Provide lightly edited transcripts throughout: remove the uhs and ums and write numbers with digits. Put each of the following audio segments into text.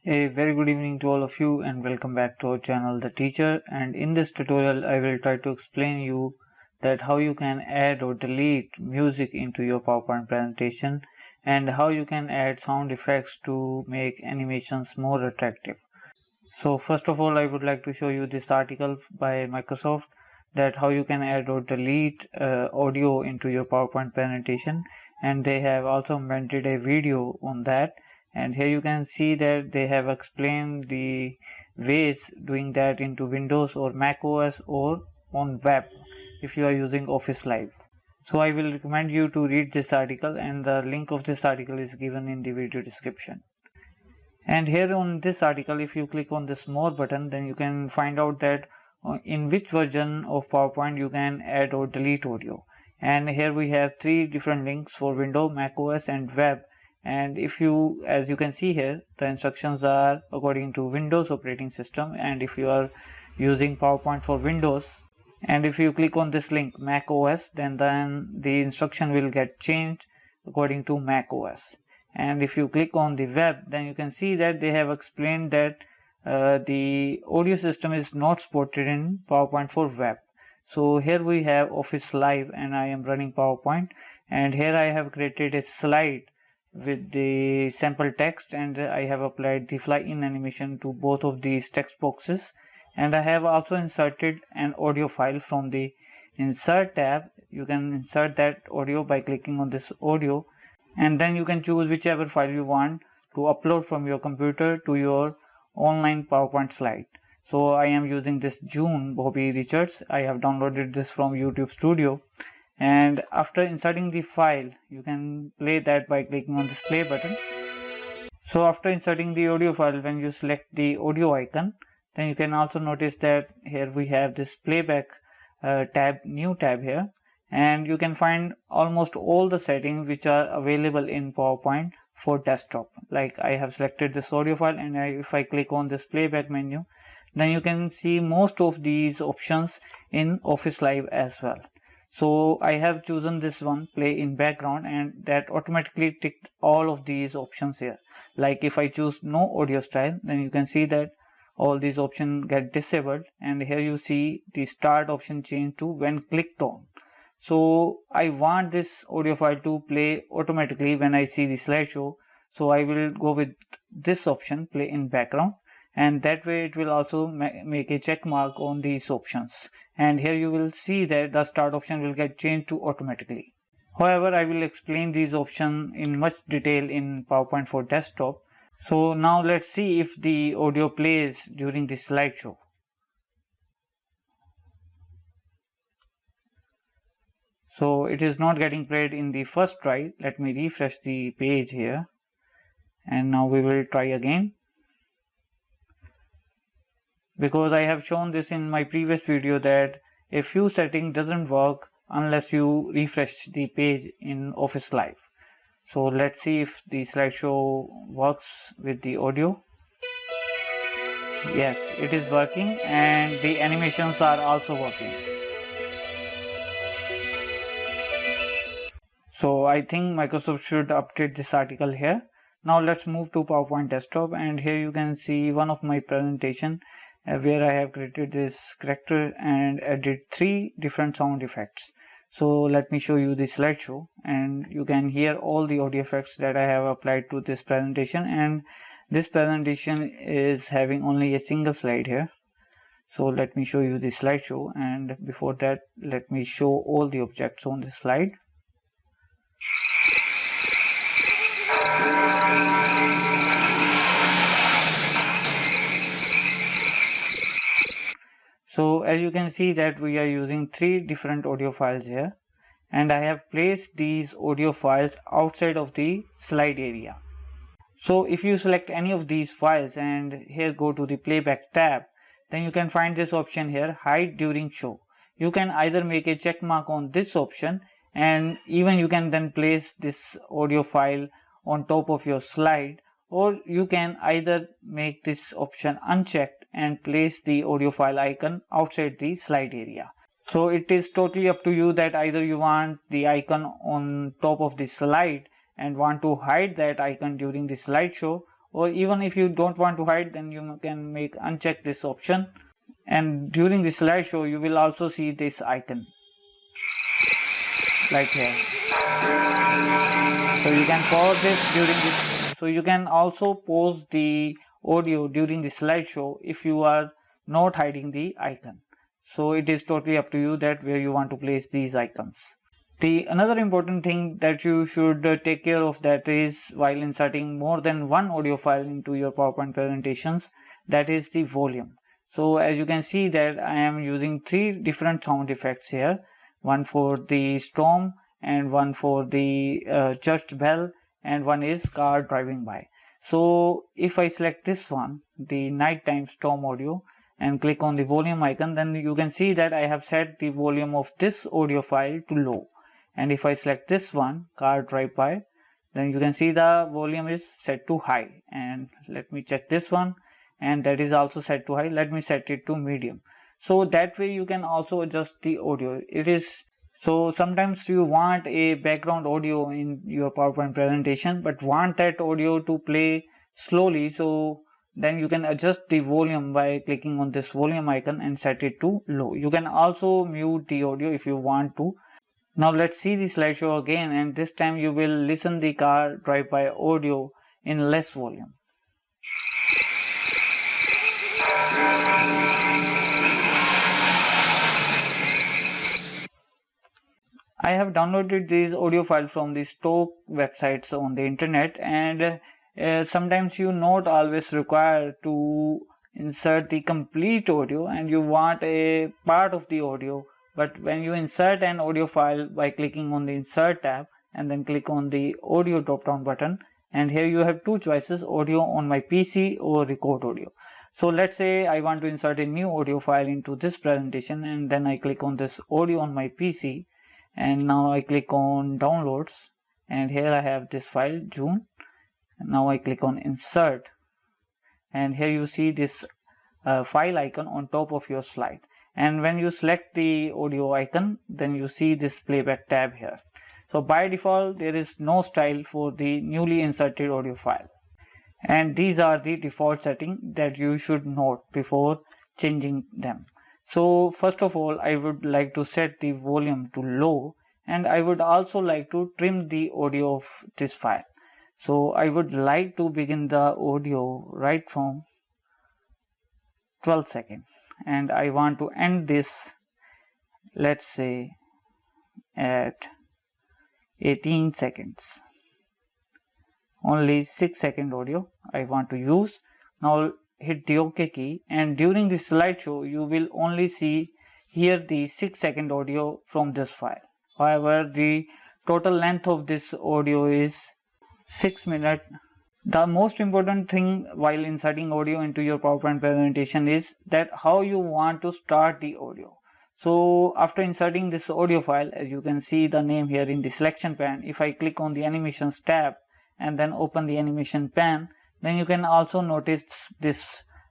A very good evening to all of you and welcome back to our channel The Teacher, and in this tutorial I will try to explain you that how you can add or delete music into your PowerPoint presentation and how you can add sound effects to make animations more attractive. So first of all I would like to show you this article by Microsoft that how you can add or delete audio into your PowerPoint presentation, and they have also invented a video on that. And here you can see that they have explained the ways doing that into Windows or Mac OS or on web if you are using Office Live. So I will recommend you to read this article, and the link of this article is given in the video description. And here on this article, if you click on this more button, then you can find out that in which version of PowerPoint you can add or delete audio. And here we have three different links for Windows, Mac OS and web. And if you, as you can see here, the instructions are according to Windows operating system, and if you are using PowerPoint for Windows, and if you click on this link Mac OS, then the instruction will get changed according to Mac OS. And if you click on the web, then you can see that they have explained that the audio system is not supported in PowerPoint for web. So here we have Office Live and I am running PowerPoint, and here I have created a slide with the sample text, and I have applied the fly in animation to both of these text boxes, and I have also inserted an audio file from the insert tab. You can insert that audio by clicking on this audio, and then you can choose whichever file you want to upload from your computer to your online PowerPoint slide. So I am using this June Bobby Richards. I have downloaded this from YouTube Studio, and after inserting the file you can play that by clicking on this play button. So after inserting the audio file, when you select the audio icon, then you can also notice that here we have this playback tab, new tab here, and you can find almost all the settings which are available in PowerPoint for desktop. Like I have selected this audio file, and if I click on this playback menu, then you can see most of these options in Office Live as well. So I have chosen this one, play in background, and that automatically ticked all of these options here. Like if I choose no audio style, then you can see that all these options get disabled, and here you see the start option change to when clicked on. So I want this audio file to play automatically when I see the slideshow, so I will go with this option, play in background, and that way it will also make a check mark on these options. And here you will see that the start option will get changed to automatically. However, I will explain these options in much detail in PowerPoint for desktop. So now let's see if the audio plays during the slideshow. So it is not getting played in the first try. Let me refresh the page here, and now we will try again. Because I have shown this in my previous video that a few settings doesn't work unless you refresh the page in Office Live. So let's see if the slideshow works with the audio. Yes, it is working, and the animations are also working. So I think Microsoft should update this article here. Now let's move to PowerPoint desktop, and here you can see one of my presentation where I have created this character and added three different sound effects. So let me show you the slideshow, and you can hear all the audio effects that I have applied to this presentation, and this presentation is having only a single slide here. So let me show you the slideshow, and before that let me show all the objects on the slide. So as you can see that we are using three different audio files here, and I have placed these audio files outside of the slide area. So if you select any of these files and here go to the playback tab, then you can find this option here, hide during show. You can either make a check mark on this option, and even you can then place this audio file on top of your slide, or you can either make this option unchecked and place the audio file icon outside the slide area. So it is totally up to you that either you want the icon on top of the slide and want to hide that icon during the slideshow, or even if you don't want to hide, then you can make uncheck this option, and during the slideshow you will also see this icon like here. So you can pause it during this. So you can also pause the audio during the slideshow if you are not hiding the icon. So it is totally up to you that where you want to place these icons. The another important thing that you should take care of that is while inserting more than one audio file into your PowerPoint presentations, that is the volume. So as you can see that I am using 3 different sound effects here, one for the storm and one for the church bell, and one is car driving by. So if I select this one, the nighttime storm audio, and click on the volume icon, then you can see that I have set the volume of this audio file to low. And if I select this one, car drive by, then you can see the volume is set to high. And let me check this one, and that is also set to high. Let me set it to medium. So that way you can also adjust the audio. So sometimes you want a background audio in your PowerPoint presentation, but want that audio to play slowly. So then you can adjust the volume by clicking on this volume icon and set it to low. You can also mute the audio if you want to. Now let's see the slideshow again, and this time you will listen the car drive by audio in less volume. I have downloaded these audio files from the stock websites on the internet, and sometimes you not always require to insert the complete audio and you want a part of the audio. But when you insert an audio file by clicking on the insert tab and then click on the audio drop down button, and here you have 2 choices, audio on my PC or record audio. So let's say I want to insert a new audio file into this presentation, and then I click on this audio on my PC, and now I click on downloads, and here I have this file June. And now I click on insert, and here you see this file icon on top of your slide. And when you select the audio icon, then you see this playback tab here. So by default there is no style for the newly inserted audio file, and these are the default settings that you should note before changing them. So first of all, I would like to set the volume to low, and I would also like to trim the audio of this file. So I would like to begin the audio right from 12 seconds, and I want to end this, let's say, at 18 seconds. Only 6 second audio I want to use. Now hit the OK key, and during the slideshow you will only hear the 6 second audio from this file. However, the total length of this audio is 6 minutes. The most important thing while inserting audio into your PowerPoint presentation is that how you want to start the audio. So after inserting this audio file, as you can see the name here in the selection pane, if I click on the animations tab and then open the animation pane, then you can also notice this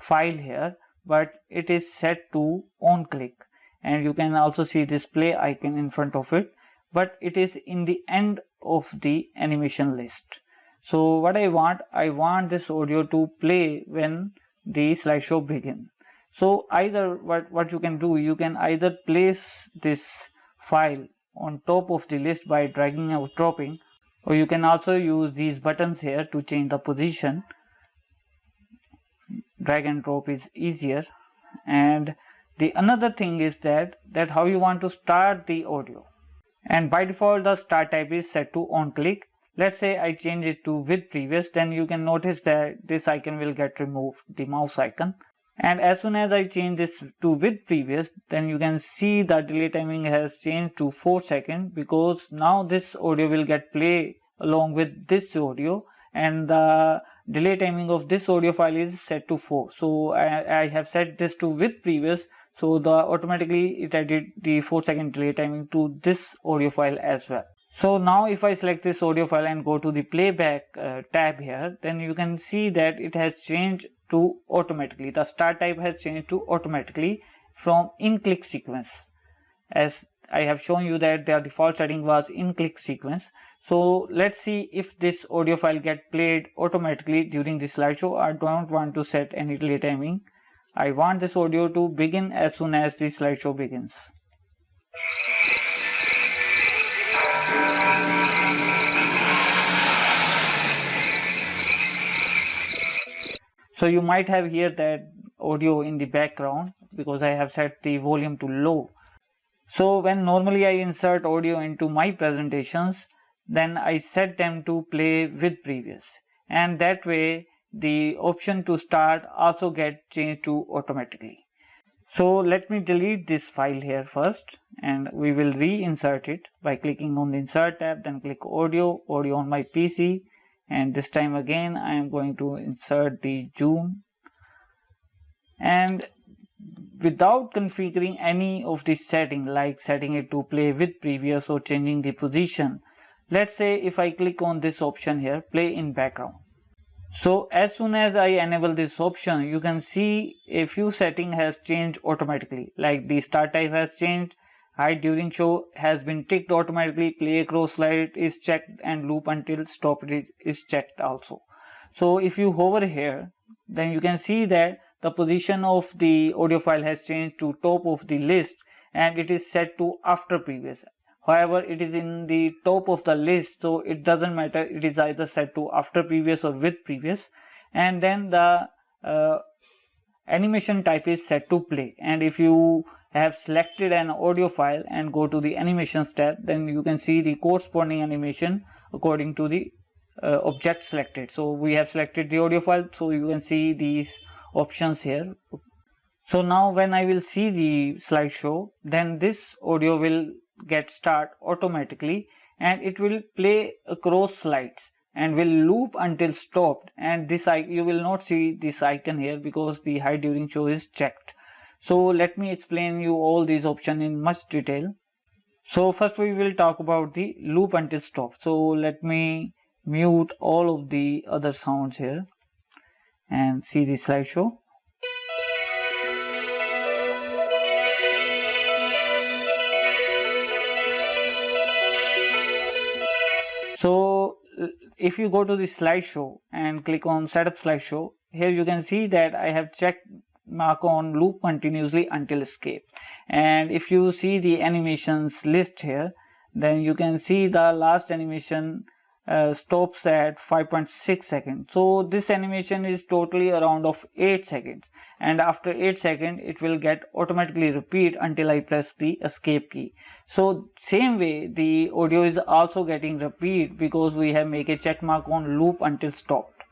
file here, but it is set to on click, and you can also see this play icon in front of it, but it is in the end of the animation list. So what I want this audio to play when the slideshow begins. So either what you can do, you can either place this file on top of the list by dragging or dropping, or you can also use these buttons here to change the position. Drag and drop is easier. And the another thing is that how you want to start the audio. And by default the start type is set to on click. Let's say I change it to with previous, then you can notice that this icon will get removed, the mouse icon. And as soon as I change this to with previous, then you can see the delay timing has changed to 4 seconds, because now this audio will get played along with this audio, and the delay timing of this audio file is set to 4. So I have set this to with previous, so automatically it added the 4 second delay timing to this audio file as well. So now if I select this audio file and go to the playback tab here, then you can see that it has changed to automatically. The start type has changed to automatically from in-click sequence. As I have shown you that their default setting was in-click sequence. So let's see if this audio file get played automatically during the slideshow. I don't want to set any delay timing. I want this audio to begin as soon as the slideshow begins. So you might have heard that audio in the background because I have set the volume to low. So when normally I insert audio into my presentations, then I set them to play with previous, and that way the option to start also get changed to automatically. So let me delete this file here first, and we will reinsert it by clicking on the insert tab, then click audio on my PC, and this time again I am going to insert the zoom, and without configuring any of the setting like setting it to play with previous or changing the position, let's say if I click on this option here, play in background. So as soon as I enable this option, you can see a few settings has changed automatically, like the start type has changed, hide during show has been ticked automatically, play across slide is checked, and loop until stop is checked also. So if you hover here, then you can see that the position of the audio file has changed to top of the list, and it is set to after previous. However, it is in the top of the list, so it doesn't matter, it is either set to after previous or with previous. And then the animation type is set to play, and if you have selected an audio file and go to the animations tab, then you can see the corresponding animation according to the object selected. So we have selected the audio file, so you can see these options here. So now when I will see the slideshow, then this audio will get start automatically, and it will play across slides and will loop until stopped, and this you will not see this icon here because the hide during show is checked. So let me explain you all these options in much detail. So first we will talk about the loop until stop. So let me mute all of the other sounds here and see the slideshow. So if you go to the slideshow and click on setup slideshow, here you can see that I have checked mark on loop continuously until escape. And if you see the animations list here, then you can see the last animation stops at 5.6 seconds. So this animation is totally around of 8 seconds, and after 8 seconds it will get automatically repeat until I press the escape key. So same way the audio is also getting repeat because we have make a check mark on loop until stopped.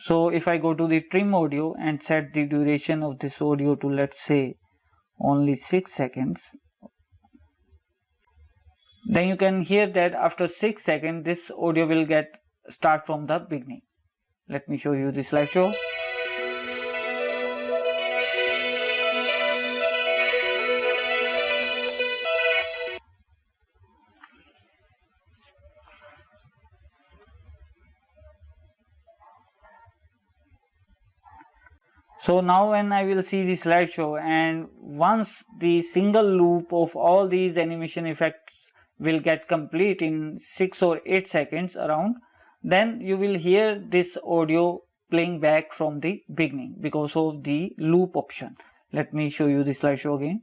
So if I go to the trim audio and set the duration of this audio to, let's say, only 6 seconds, then you can hear that after 6 seconds this audio will get start from the beginning. Let me show you the slideshow. So now when I will see the slideshow, and once the single loop of all these animation effects will get complete in 6 or 8 seconds around, then you will hear this audio playing back from the beginning because of the loop option. Let me show you the slideshow again.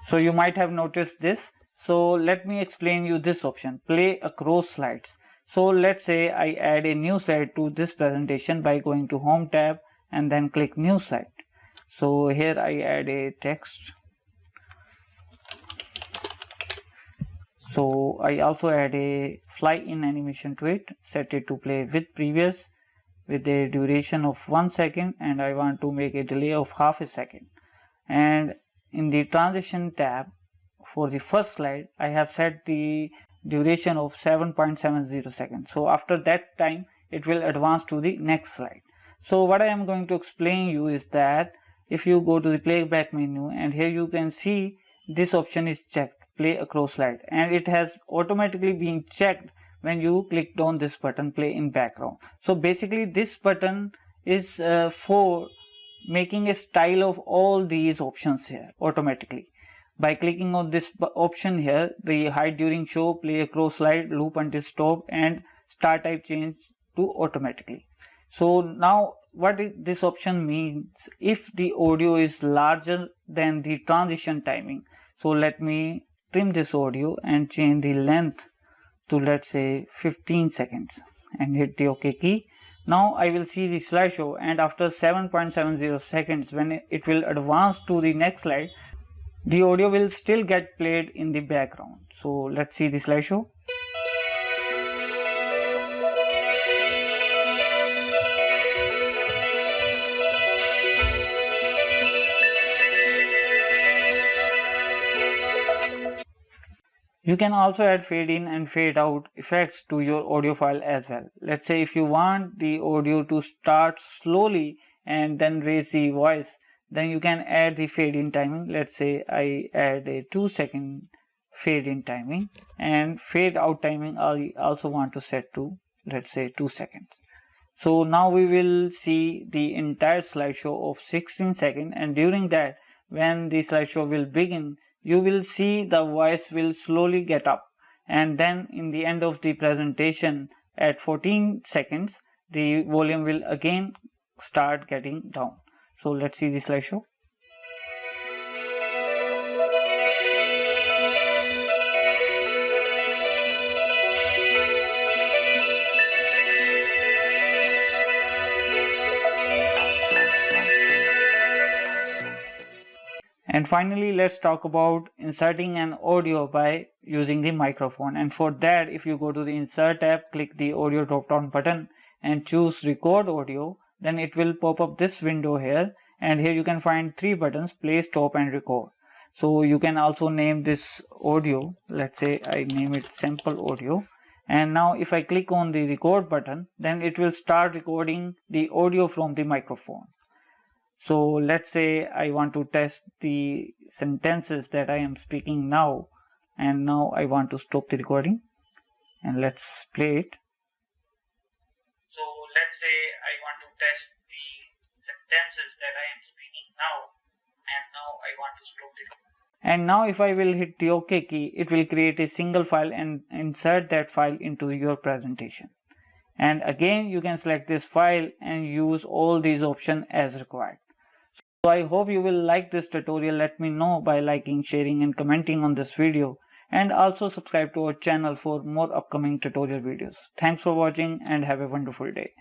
So you might have noticed this. So let me explain you this option, play across slides. So let's say I add a new slide to this presentation by going to Home tab and then click New Slide. So here I add a text. So I also add a fly in animation to it, set it to play with previous with a duration of 1 second, and I want to make a delay of half a second. And in the transition tab for the first slide, I have set the duration of 7.70 seconds. So after that time it will advance to the next slide. So what I am going to explain you is that if you go to the playback menu, and here you can see this option is checked, play across slide, and it has automatically been checked when you clicked on this button, play in background. So basically this button is for making a style of all these options here automatically. By clicking on this option here, the hide during show, play across slide, loop until stop, and start type change to automatically. So now what this option means, if the audio is larger than the transition timing. So let me trim this audio and change the length to, let's say, 15 seconds and hit the OK key. Now I will see the slideshow, and after 7.70 seconds, when it will advance to the next slide, the audio will still get played in the background. So let's see the slideshow. You can also add fade in and fade out effects to your audio file as well. Let's say if you want the audio to start slowly and then raise the voice, then you can add the fade in timing. Let's say I add a 2-second fade in timing, and fade out timing I also want to set to, let's say, 2 seconds. So now we will see the entire slideshow of 16 seconds, and during that, when the slideshow will begin, you will see the voice will slowly get up, and then in the end of the presentation at 14 seconds, the volume will again start getting down. So let's see the slideshow. And finally, let's talk about inserting an audio by using the microphone. And for that, if you go to the Insert tab, click the audio drop down button and choose Record Audio, then it will pop up this window here, and here you can find 3 buttons: play, stop, and record. So you can also name this audio. Let's say I name it sample audio. And now if I click on the record button, then it will start recording the audio from the microphone. So let's say I want to test the sentences that I am speaking now, and now I want to stop the recording, and let's play it. So let's say I want to test the sentences that I am speaking now, and now I want to stop the recording. And now if I will hit the OK key, it will create a single file and insert that file into your presentation. And again, you can select this file and use all these options as required. So I hope you will like this tutorial. Let me know by liking, sharing, and commenting on this video. And also subscribe to our channel for more upcoming tutorial videos. Thanks for watching and have a wonderful day.